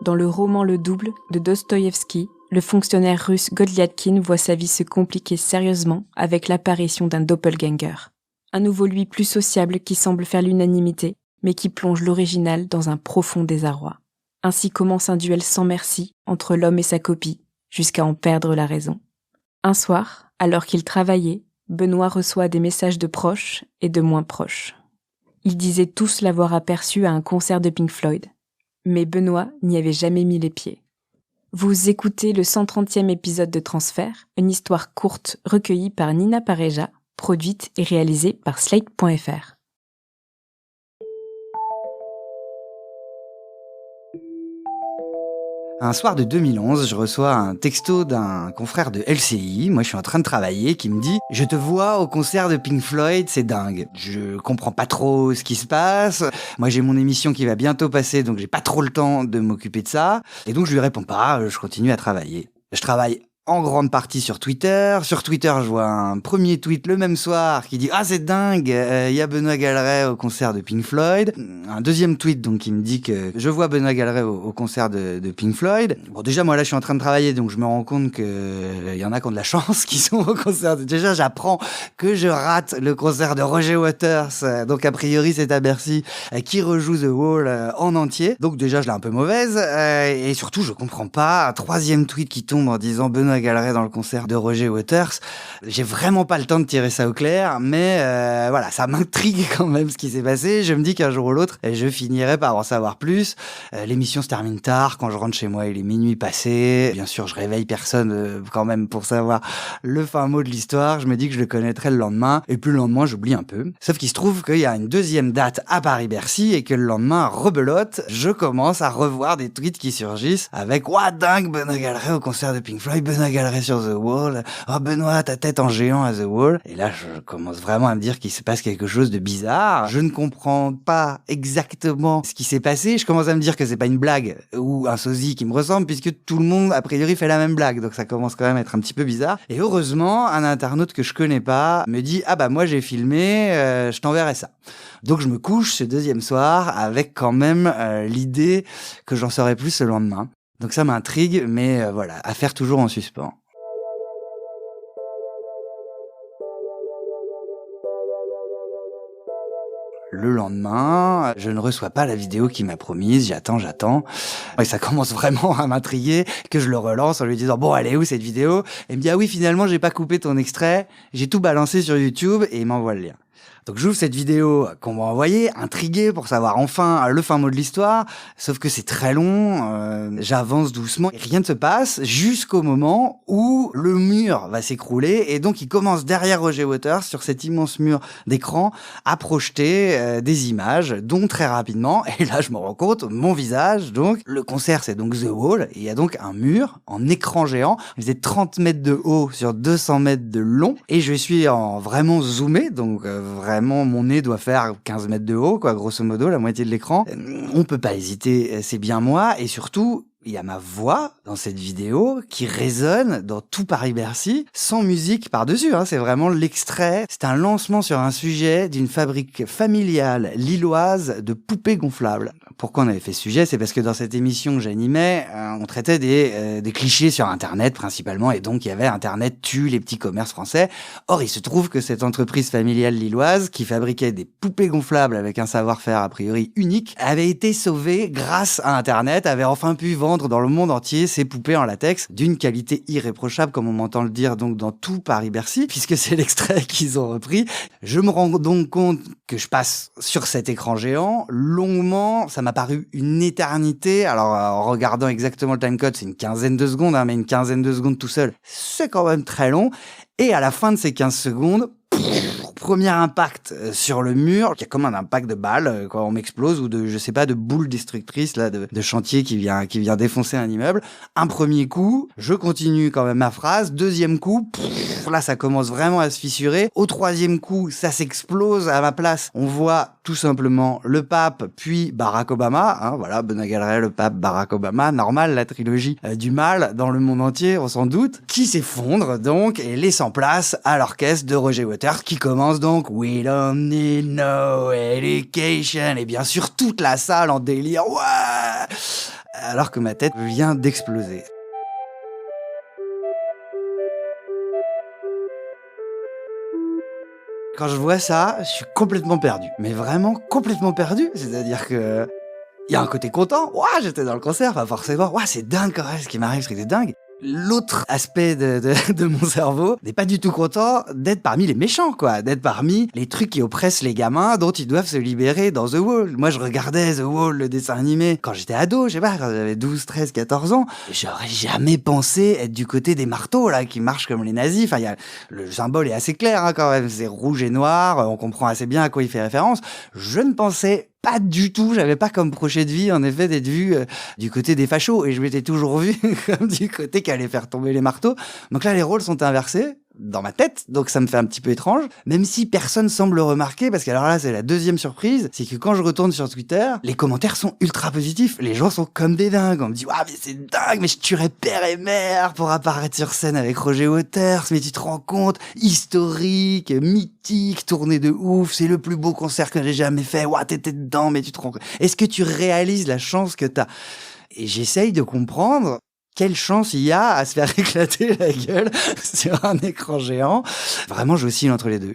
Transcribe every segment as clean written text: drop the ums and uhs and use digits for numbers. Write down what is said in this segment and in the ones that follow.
Dans le roman Le Double de Dostoïevski, le fonctionnaire russe Godlyadkin voit sa vie se compliquer sérieusement avec l'apparition d'un doppelganger. Un nouveau lui plus sociable qui semble faire l'unanimité, mais qui plonge l'original dans un profond désarroi. Ainsi commence un duel sans merci entre l'homme et sa copie, jusqu'à en perdre la raison. Un soir, alors qu'il travaillait, Benoît reçoit des messages de proches et de moins proches. Ils disaient tous l'avoir aperçu à un concert de Pink Floyd. Mais Benoît n'y avait jamais mis les pieds. Vous écoutez le 130e épisode de Transfert, une histoire courte recueillie par Nina Pareja, produite et réalisée par Slate.fr. Un soir de 2011, je reçois un texto d'un confrère de LCI, moi je suis en train de travailler, qui me dit « Je te vois au concert de Pink Floyd, c'est dingue. Je comprends pas trop ce qui se passe. Moi j'ai mon émission qui va bientôt passer, donc j'ai pas trop le temps de m'occuper de ça. » Et donc je lui réponds pas, je continue à travailler. Je travaille en grande partie sur Twitter. Sur Twitter, je vois un premier tweet le même soir qui dit « Ah, c'est dingue, y a Benoît Galeret au concert de Pink Floyd. » Un deuxième tweet donc qui me dit que je vois Benoît Galeret au concert de Pink Floyd. Bon, déjà, moi là, je suis en train de travailler, donc je me rends compte que y en a qui ont de la chance qui sont au concert. Déjà, j'apprends que je rate le concert de Roger Waters, donc a priori, c'est à Bercy, qui rejoue The Wall en entier. Donc déjà, je l'ai un peu mauvaise. Et surtout, je comprends pas. Un troisième tweet qui tombe en disant Benoît Galeret dans le concert de Roger Waters. J'ai vraiment pas le temps de tirer ça au clair, mais voilà, ça m'intrigue quand même ce qui s'est passé. Je me dis qu'un jour ou l'autre, je finirai par en savoir plus. L'émission se termine tard. Quand je rentre chez moi, il est minuit passé. Bien sûr, je réveille personne quand même pour savoir le fin mot de l'histoire. Je me dis que je le connaîtrai le lendemain. Et puis le lendemain, j'oublie un peu. Sauf qu'il se trouve qu'il y a une deuxième date à Paris-Bercy et que le lendemain, rebelote, je commence à revoir des tweets qui surgissent avec « Ouah, dingue, Benoît Galeret au concert de Pink Floyd, Benoît Galeret sur The Wall, oh Benoît, ta tête en géant à The Wall. » Et là, je commence vraiment à me dire qu'il se passe quelque chose de bizarre. Je ne comprends pas exactement ce qui s'est passé. Je commence à me dire que c'est pas une blague ou un sosie qui me ressemble, puisque tout le monde, a priori, fait la même blague. Donc ça commence quand même à être un petit peu bizarre. Et heureusement, un internaute que je connais pas me dit « Ah bah moi j'ai filmé, je t'enverrai ça. » Donc je me couche ce deuxième soir avec quand même l'idée que j'en saurai plus le lendemain. Donc ça m'intrigue, mais voilà, affaire toujours en suspens. Le lendemain, je ne reçois pas la vidéo qu'il m'a promise, j'attends. Et ça commence vraiment à m'intriguer, que je le relance en lui disant « Bon, elle est où cette vidéo ?» Et il me dit « Ah oui, finalement, j'ai pas coupé ton extrait, j'ai tout balancé sur YouTube. » Et il m'envoie le lien. Donc j'ouvre cette vidéo qu'on m'a envoyée, intrigué pour savoir enfin le fin mot de l'histoire, sauf que c'est très long, j'avance doucement, et rien ne se passe jusqu'au moment où le mur va s'écrouler, et donc il commence derrière Roger Waters, sur cet immense mur d'écran, à projeter des images, dont très rapidement, et là je me rends compte, mon visage, donc, le concert c'est donc The Wall, et il y a donc un mur en écran géant, il faisait 30 mètres de haut sur 200 mètres de long, et je suis en vraiment zoomé, donc vraiment mon nez doit faire 15 mètres de haut, quoi, grosso modo, la moitié de l'écran. On peut pas hésiter, c'est bien moi, et surtout, il y a ma voix dans cette vidéo qui résonne dans tout Paris-Bercy, sans musique par-dessus, c'est vraiment l'extrait. C'est un lancement sur un sujet d'une fabrique familiale lilloise de poupées gonflables. Pourquoi on avait fait ce sujet ? C'est parce que dans cette émission que j'animais, on traitait des clichés sur Internet principalement, et donc il y avait Internet tue les petits commerces français. Or, il se trouve que cette entreprise familiale lilloise, qui fabriquait des poupées gonflables avec un savoir-faire a priori unique, avait été sauvée grâce à Internet, avait enfin pu vendre dans le monde entier ces poupées en latex d'une qualité irréprochable, comme on m'entend le dire donc dans tout Paris-Bercy, puisque c'est l'extrait qu'ils ont repris. Je me rends donc compte que je passe sur cet écran géant longuement, ça m'a paru une éternité. Alors en regardant exactement le timecode, c'est une quinzaine de secondes, mais une quinzaine de secondes tout seul, c'est quand même très long. Et à la fin de ces 15 secondes, premier impact sur le mur, qui a comme un impact de balle quand on m'explose, ou de, je sais pas, de boule destructrice là, de chantier qui vient défoncer un immeuble. Un premier coup, je continue quand même ma phrase. Deuxième coup, là ça commence vraiment à se fissurer. Au troisième coup, ça s'explose à ma place. On voit tout simplement le pape, puis Barack Obama. Voilà, Benoît Galeret, le pape, Barack Obama. Normal, la trilogie du mal dans le monde entier, on s'en doute. Qui s'effondre donc et laissant place à l'orchestre de Roger Waters qui commence donc We don't need no education, et bien sûr toute la salle en délire. Ouais. alors que ma tête vient d'exploser. Quand je vois ça, je suis complètement perdu. Mais vraiment complètement perdu. C'est-à-dire que il y a un côté content. Ouah, j'étais dans le concert, pas forcément. Ouah, c'est dingue quand même ce qui m'arrive, c'est dingue. L'autre aspect de mon cerveau n'est pas du tout content d'être parmi les méchants, quoi. D'être parmi les trucs qui oppressent les gamins dont ils doivent se libérer dans The Wall. Moi, je regardais The Wall, le dessin animé, quand j'étais ado, je sais pas, quand j'avais 12, 13, 14 ans. J'aurais jamais pensé être du côté des marteaux, là, qui marchent comme les nazis. Enfin, le symbole est assez clair, hein, quand même. C'est rouge et noir. On comprend assez bien à quoi il fait référence. Je ne pensais pas du tout, j'avais pas comme projet de vie, en effet, d'être vu du côté des fachos, et je m'étais toujours vu comme du côté qui allait faire tomber les marteaux. Donc là, les rôles sont inversés dans ma tête, donc ça me fait un petit peu étrange, même si personne semble le remarquer, parce que alors là, c'est la deuxième surprise, c'est que quand je retourne sur Twitter, les commentaires sont ultra positifs, les gens sont comme des dingues, on me dit « Waouh, mais c'est dingue, mais je tuerais père et mère pour apparaître sur scène avec Roger Waters, mais tu te rends compte, historique, mythique, tournée de ouf, c'est le plus beau concert que j'ai jamais fait, waouh, t'étais dedans, mais tu te rends compte, est-ce que tu réalises la chance que t'as ?» Et j'essaye de comprendre quelle chance il y a à se faire éclater la gueule sur un écran géant. Vraiment, j'oscille entre les deux.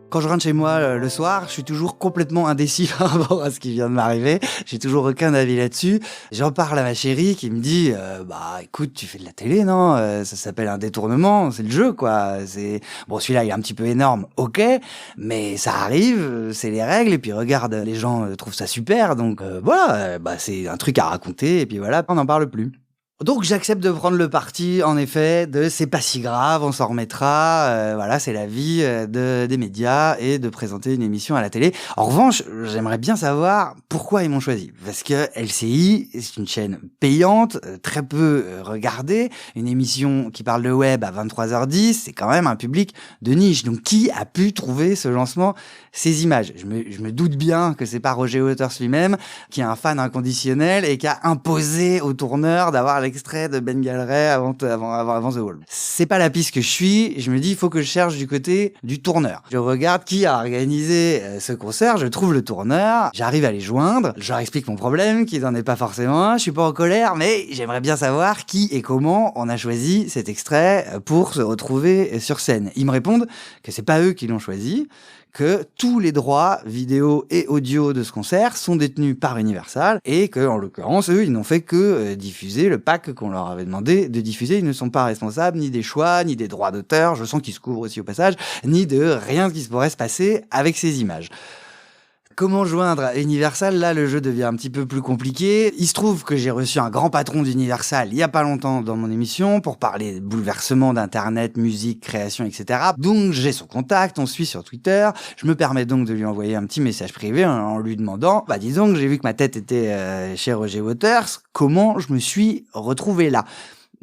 Quand je rentre chez moi le soir, je suis toujours complètement indécis par rapport à ce qui vient de m'arriver. J'ai toujours aucun avis là-dessus. J'en parle à ma chérie qui me dit bah écoute, tu fais de la télé, non? Ça s'appelle un détournement, c'est le jeu, quoi. C'est bon, celui-là il est un petit peu énorme, ok, mais ça arrive, c'est les règles. Et puis regarde, les gens trouvent ça super, donc voilà, bah c'est un truc à raconter. Et puis voilà, on n'en parle plus. Donc j'accepte de prendre le parti, en effet, de c'est pas si grave, on s'en remettra, voilà, c'est la vie des médias et de présenter une émission à la télé. En revanche, j'aimerais bien savoir pourquoi ils m'ont choisi. Parce que LCI, c'est une chaîne payante, très peu regardée, une émission qui parle de web à 23h10, c'est quand même un public de niche. Donc qui a pu trouver ce lancement, ces images? Je me doute bien que c'est pas Roger Waters lui-même, qui est un fan inconditionnel et qui a imposé au tourneur d'avoir l'extrait de Ben Gallray avant The Wall. C'est pas la piste que je suis, je me dis il faut que je cherche du côté du tourneur. Je regarde qui a organisé ce concert, je trouve le tourneur, j'arrive à les joindre, je leur explique mon problème, qu'ils n'en est pas forcément un, je suis pas en colère, mais j'aimerais bien savoir qui et comment on a choisi cet extrait pour se retrouver sur scène. Ils me répondent que c'est pas eux qui l'ont choisi, que tous les droits vidéo et audio de ce concert sont détenus par Universal et que, en l'occurrence, eux, ils n'ont fait que diffuser le pack qu'on leur avait demandé de diffuser. Ils ne sont pas responsables ni des choix, ni des droits d'auteur, je sens qu'ils se couvrent aussi au passage, ni de rien qui se pourrait se passer avec ces images. Comment joindre Universal? Là, le jeu devient un petit peu plus compliqué. Il se trouve que j'ai reçu un grand patron d'Universal il y a pas longtemps dans mon émission pour parler de bouleversement d'Internet, musique, création, etc. Donc, j'ai son contact, on se suit sur Twitter. Je me permets donc de lui envoyer un petit message privé en lui demandant, bah, disons que j'ai vu que ma tête était chez Roger Waters. Comment je me suis retrouvé là?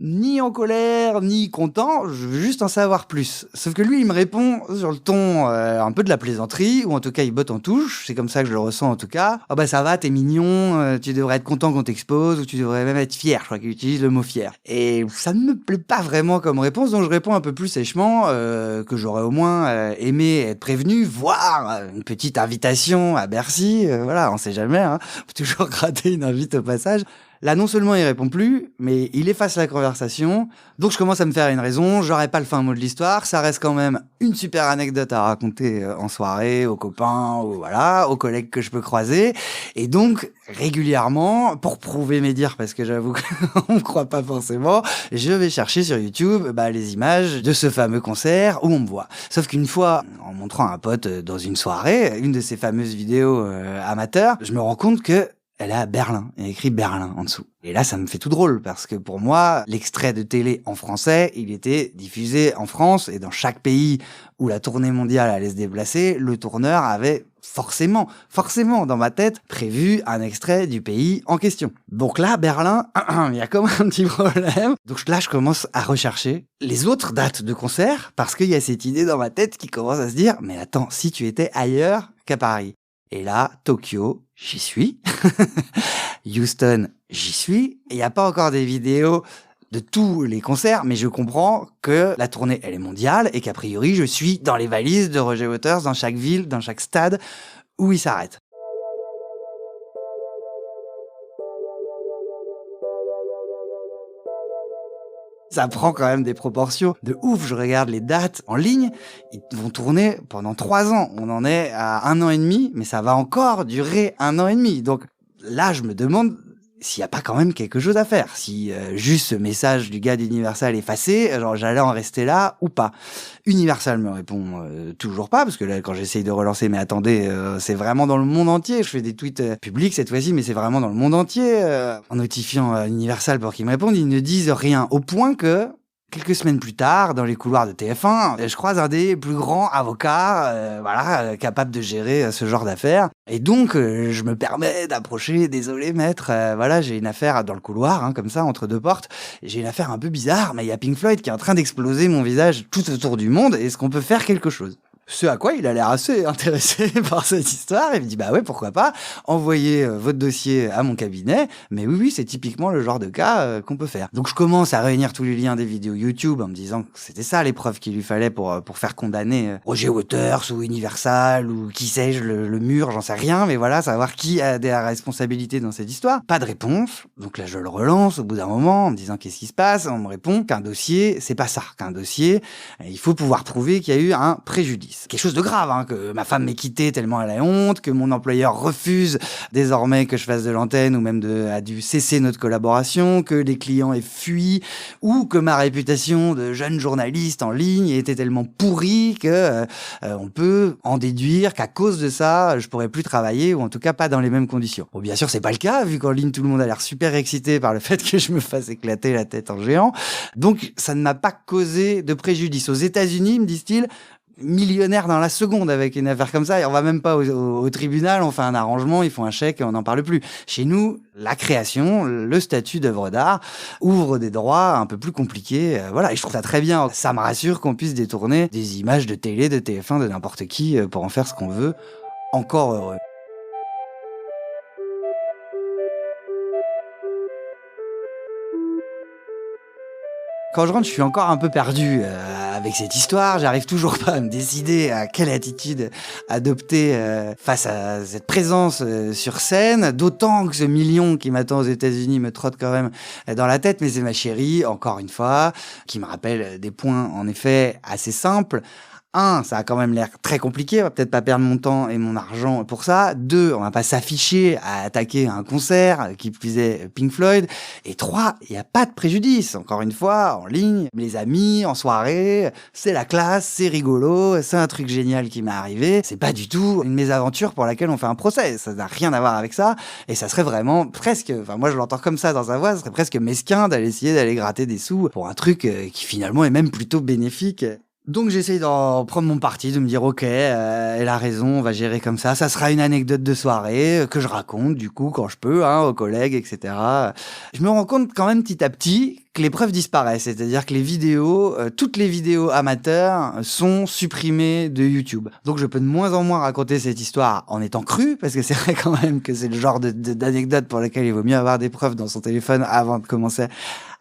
Ni en colère, ni content, je veux juste en savoir plus. Sauf que lui, il me répond sur le ton un peu de la plaisanterie, ou en tout cas, il botte en touche, c'est comme ça que je le ressens en tout cas. « Ah bah ça va, t'es mignon, tu devrais être content qu'on t'expose, ou tu devrais même être fier », je crois qu'il utilise le mot « fier ». Et ça ne me plaît pas vraiment comme réponse, donc je réponds un peu plus sèchement, que j'aurais au moins aimé être prévenu, voire une petite invitation à Bercy, voilà, on sait jamais, hein, on peut toujours gratter une invite au passage. Là, non seulement il répond plus, mais il efface la conversation. Donc je commence à me faire une raison, j'aurais pas le fin mot de l'histoire, ça reste quand même une super anecdote à raconter en soirée, aux copains, aux collègues que je peux croiser. Et donc, régulièrement, pour prouver mes dires, parce que j'avoue qu'on me croit pas forcément, je vais chercher sur YouTube les images de ce fameux concert où on me voit. Sauf qu'une fois, en montrant à un pote dans une soirée, une de ces fameuses vidéos amateurs, je me rends compte que elle est à Berlin, il y a écrit Berlin en dessous. Et là, ça me fait tout drôle, parce que pour moi, l'extrait de télé en français, il était diffusé en France, et dans chaque pays où la tournée mondiale allait se déplacer, le tourneur avait forcément, dans ma tête, prévu un extrait du pays en question. Donc là, Berlin, il y a comme un petit problème. Donc là, je commence à rechercher les autres dates de concert, parce qu'il y a cette idée dans ma tête qui commence à se dire, mais attends, si tu étais ailleurs qu'à Paris. Et là, Tokyo, j'y suis. Houston, j'y suis. Il n'y a pas encore des vidéos de tous les concerts, mais je comprends que la tournée, elle est mondiale et qu'a priori, je suis dans les valises de Roger Waters dans chaque ville, dans chaque stade où il s'arrête. Ça prend quand même des proportions de ouf. Je regarde les dates en ligne. Ils vont tourner pendant 3 ans. On en est à 1 an et demi, mais ça va encore durer 1 an et demi. Donc là, je me demande s'il n'y a pas quand même quelque chose à faire. Si juste ce message du gars d'Universal est effacé, genre j'allais en rester là ou pas. Universal me répond toujours pas, parce que là, quand j'essaye de relancer, mais attendez, c'est vraiment dans le monde entier. Je fais des tweets publics cette fois-ci, mais c'est vraiment dans le monde entier. En notifiant Universal pour qu'ils me répondent, ils ne disent rien. Au point que, quelques semaines plus tard, dans les couloirs de TF1, je croise un des plus grands avocats, capable de gérer ce genre d'affaires. Et donc, je me permets d'approcher. Désolé, maître. J'ai une affaire dans le couloir, comme ça, entre 2 portes. J'ai une affaire un peu bizarre, mais il y a Pink Floyd qui est en train d'exploser mon visage tout autour du monde. Est-ce qu'on peut faire quelque chose ? Ce à quoi il a l'air assez intéressé par cette histoire. Il me dit, bah ouais, pourquoi pas, envoyez votre dossier à mon cabinet. Mais oui, c'est typiquement le genre de cas qu'on peut faire. Donc je commence à réunir tous les liens des vidéos YouTube en me disant que c'était ça les preuves qu'il lui fallait pour faire condamner Roger Waters ou Universal ou qui sais-je, le mur, j'en sais rien. Mais voilà, savoir qui a des responsabilités dans cette histoire. Pas de réponse. Donc là, je le relance au bout d'un moment en me disant qu'est-ce qui se passe. On me répond qu'un dossier, c'est pas ça. Qu'un dossier, il faut pouvoir prouver qu'il y a eu un préjudice. Quelque chose de grave, que ma femme m'ait quitté tellement elle a honte, que mon employeur refuse désormais que je fasse de l'antenne ou même a dû cesser notre collaboration, que les clients aient fui, ou que ma réputation de jeune journaliste en ligne était tellement pourrie que on peut en déduire qu'à cause de ça, je pourrais plus travailler ou en tout cas pas dans les mêmes conditions. Bon, bien sûr, c'est pas le cas vu qu'en ligne tout le monde a l'air super excité par le fait que je me fasse éclater la tête en géant. Donc ça ne m'a pas causé de préjudice. Aux États-Unis, me disent-ils, millionnaire dans la seconde avec une affaire comme ça, et on va même pas au tribunal, on fait un arrangement, ils font un chèque et on n'en parle plus. Chez nous, la création, le statut d'œuvre d'art ouvre des droits un peu plus compliqués, et je trouve ça très bien. Ça me rassure qu'on puisse détourner des images de télé, de TF1, de n'importe qui pour en faire ce qu'on veut. Encore heureux. Quand je rentre, je suis encore un peu perdu avec cette histoire. J'arrive toujours pas à me décider à quelle attitude adopter face à cette présence sur scène. D'autant que ce million qui m'attend aux États-Unis me trotte quand même dans la tête. Mais c'est ma chérie, encore une fois, qui me rappelle des points en effet assez simples. 1, ça a quand même l'air très compliqué, on va peut-être pas perdre mon temps et mon argent pour ça. 2, on va pas s'afficher à attaquer un concert, qui plus est Pink Floyd. Et 3, il n'y a pas de préjudice. Encore une fois, en ligne, les amis, en soirée, c'est la classe, c'est rigolo, c'est un truc génial qui m'est arrivé. C'est pas du tout une mésaventure pour laquelle on fait un procès. Ça n'a rien à voir avec ça. Et ça serait vraiment presque, moi je l'entends comme ça dans sa voix, ça serait presque mesquin d'aller gratter des sous pour un truc qui finalement est même plutôt bénéfique. Donc j'essaye d'en prendre mon parti, de me dire ok, elle a raison, on va gérer comme ça. Ça sera une anecdote de soirée que je raconte du coup quand je peux, aux collègues, etc. Je me rends compte quand même petit à petit que les preuves disparaissent, c'est-à-dire que les vidéos, toutes les vidéos amateurs sont supprimées de YouTube. Donc je peux de moins en moins raconter cette histoire en étant cru, parce que c'est vrai quand même que c'est le genre d'anecdote pour laquelle il vaut mieux avoir des preuves dans son téléphone avant de commencer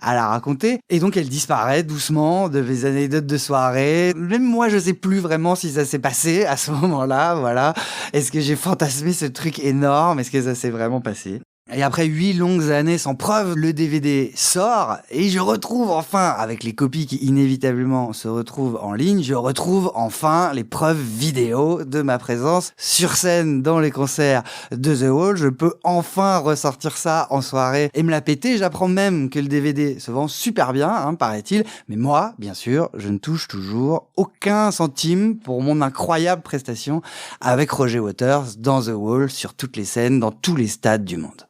à la raconter. Et donc elle disparaît doucement de mes anecdotes de soirée. Même moi, je sais plus vraiment si ça s'est passé à ce moment-là, voilà. Est-ce que j'ai fantasmé ce truc énorme? Est-ce que ça s'est vraiment passé? Et après 8 longues années sans preuve, le DVD sort et je retrouve enfin, avec les copies qui inévitablement se retrouvent en ligne, je retrouve enfin les preuves vidéo de ma présence sur scène dans les concerts de The Wall. Je peux enfin ressortir ça en soirée et me la péter. J'apprends même que le DVD se vend super bien, paraît-il. Mais moi, bien sûr, je ne touche toujours aucun centime pour mon incroyable prestation avec Roger Waters dans The Wall, sur toutes les scènes, dans tous les stades du monde.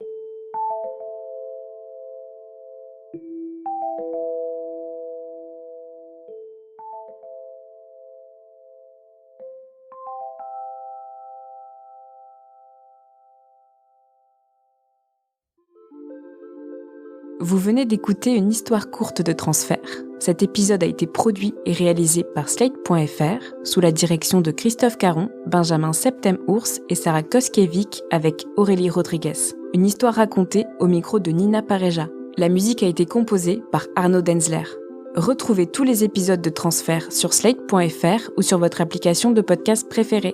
Vous venez d'écouter une histoire courte de transfert. Cet épisode a été produit et réalisé par Slate.fr sous la direction de Christophe Caron, Benjamin Septem-Ours et Sarah Koskiewicz avec Aurélie Rodriguez. Une histoire racontée au micro de Nina Pareja. La musique a été composée par Arnaud Denzler. Retrouvez tous les épisodes de Transfert sur slate.fr ou sur votre application de podcast préférée.